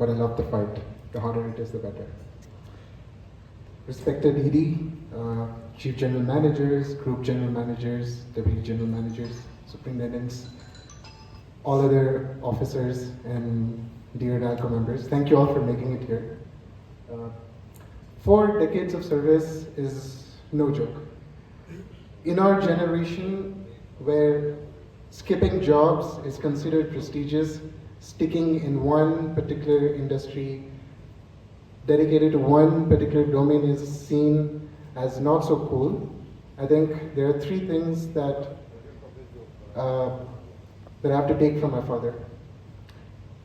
but I love the fight. The harder it is, the better. Respected ED, Chief General Managers, Group General Managers, Deputy General Managers, Superintendents, all other officers, and dear NALCO members, thank you all for making it here. 4 decades of service is no joke. In our generation, where skipping jobs is considered prestigious, sticking in one particular industry, dedicated to one particular domain is seen as not so cool, I think there are 3 things that I have to take from my father.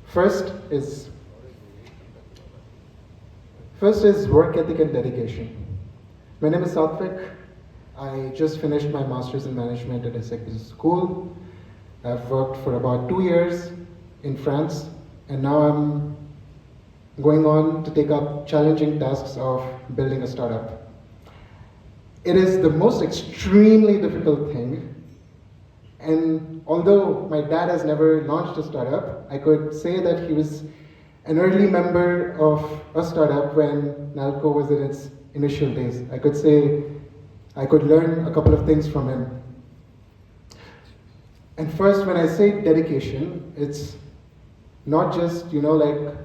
First is work ethic and dedication. My name is Satvik. I just finished my master's in management at ESSEC Business School. I've worked for about 2 years in France, and now I'm going on to take up challenging tasks of building a startup. It is the most extremely difficult thing, and although my dad has never launched a startup, I could say that he was an early member of a startup when NALCO was in its initial days. I could say I could learn a couple of things from him. And first, when I say dedication, it's not just, like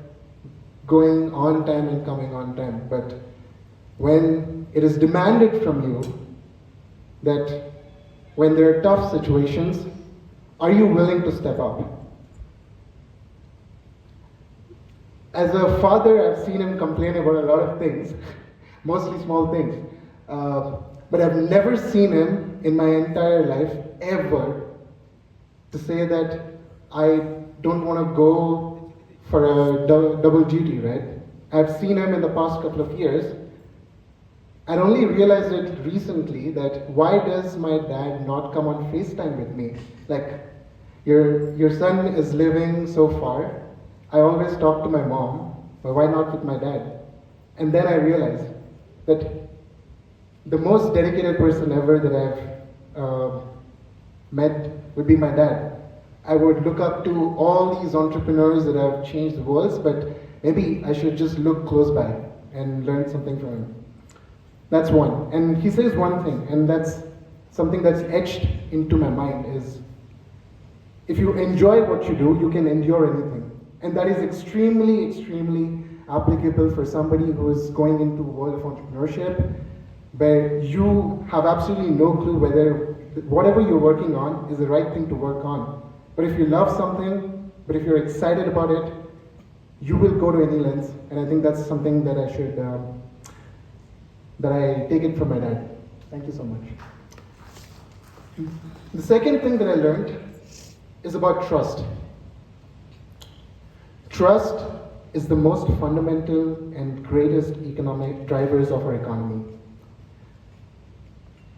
going on time and coming on time, but when it is demanded from you that when there are tough situations, are you willing to step up? As a father, I've seen him complain about a lot of things, mostly small things, but I've never seen him in my entire life ever to say that I don't want to go for a double duty, right? I've seen him in the past couple of years. I only realized it recently that why does my dad not come on FaceTime with me? Like, your son is living so far. I always talk to my mom, but why not with my dad? And then I realized that the most dedicated person ever that I've met would be my dad. I would look up to all these entrepreneurs that have changed the world, but maybe I should just look close by and learn something from him. That's one. And he says one thing, and that's something that's etched into my mind is, if you enjoy what you do, you can endure anything. And that is extremely, extremely applicable for somebody who is going into the world of entrepreneurship, where you have absolutely no clue whether whatever you're working on is the right thing to work on. But if you love something, but if you're excited about it, you will go to any lengths. And I think that's something that I should, that I take it from my dad. Thank you so much. The second thing that I learned is about trust. Trust is the most fundamental and greatest economic drivers of our economy.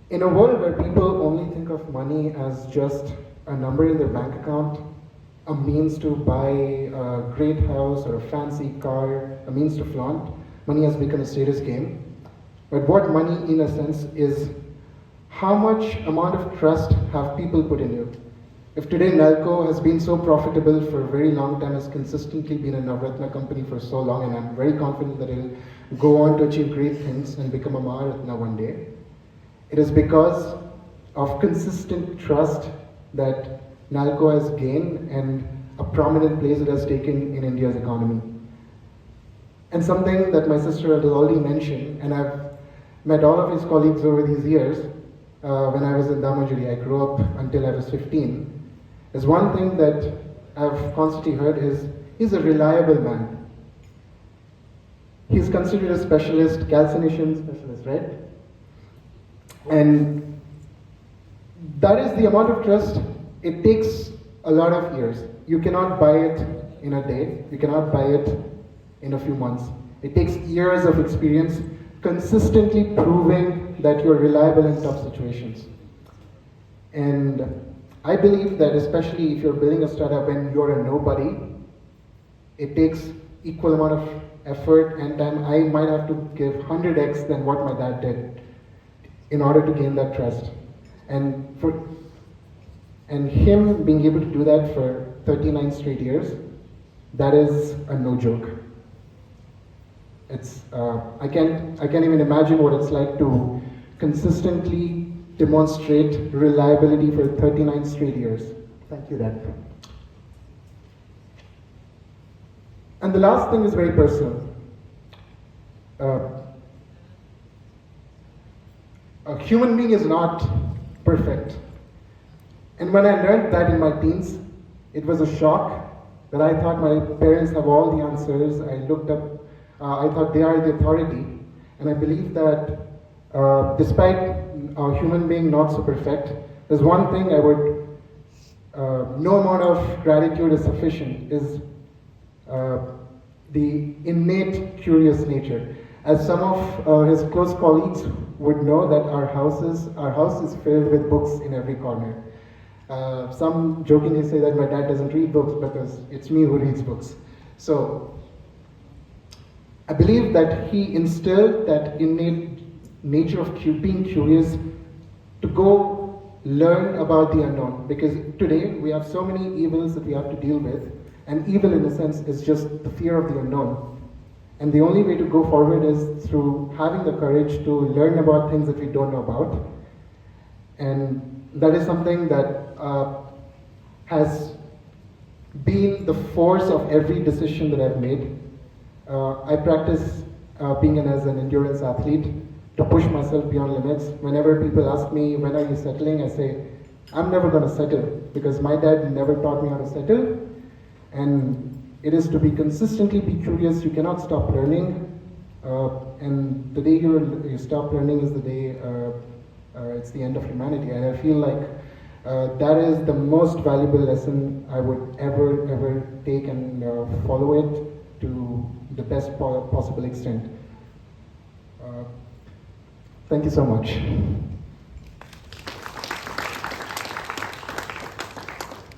In a world where people only think of money as just a number in their bank account, a means to buy a great house or a fancy car, a means to flaunt, money has become a status game. But what money, in a sense, is how much amount of trust have people put in you? If today NALCO has been so profitable for a very long time, has consistently been a Navratna company for so long, and I'm very confident that it will go on to achieve great things and become a Maharatna one day, it is because of consistent trust that NALCO has gained and a prominent place it has taken in India's economy. And something that my sister has already mentioned, and I've met all of his colleagues over these years, when I was in Damajuri, I grew up until I was 15, is one thing that I've constantly heard is, he's a reliable man. He's considered a specialist, calcination specialist, right? And that is the amount of trust. It takes a lot of years. You cannot buy it in a day. You cannot buy it in a few months. It takes years of experience consistently proving that you're reliable in tough situations. And I believe that especially if you're building a startup and you're a nobody, it takes equal amount of effort and time. I might have to give 100x than what my dad did in order to gain that trust. And him being able to do that for 39 straight years, that is a no joke. I can't even imagine what it's like to consistently demonstrate reliability for 39 straight years. Thank you, Dad. And the last thing is very personal. Uh, a human being is not perfect. And when I learned that in my teens, it was a shock that I thought my parents have all the answers. I looked up, I thought they are the authority. And I believe that despite a human being not so perfect, there's one thing I would, no amount of gratitude is sufficient, is the innate curious nature. As some of his close colleagues would know, that our house is filled with books in every corner. Some jokingly say that my dad doesn't read books because it's me who reads books. So I believe that he instilled that innate nature of being curious to go learn about the unknown. Because today we have so many evils that we have to deal with, and evil in a sense is just the fear of the unknown. And the only way to go forward is through having the courage to learn about things that we don't know about. And that is something that has been the force of every decision that I've made. I practice being as an endurance athlete to push myself beyond limits. Whenever people ask me, when are you settling? I say, I'm never going to settle, because my dad never taught me how to settle. And it is to be consistently be curious. You cannot stop learning. And the day you stop learning is the day it's the end of humanity. And I feel like that is the most valuable lesson I would ever take, and follow it to the best possible extent. Thank you so much.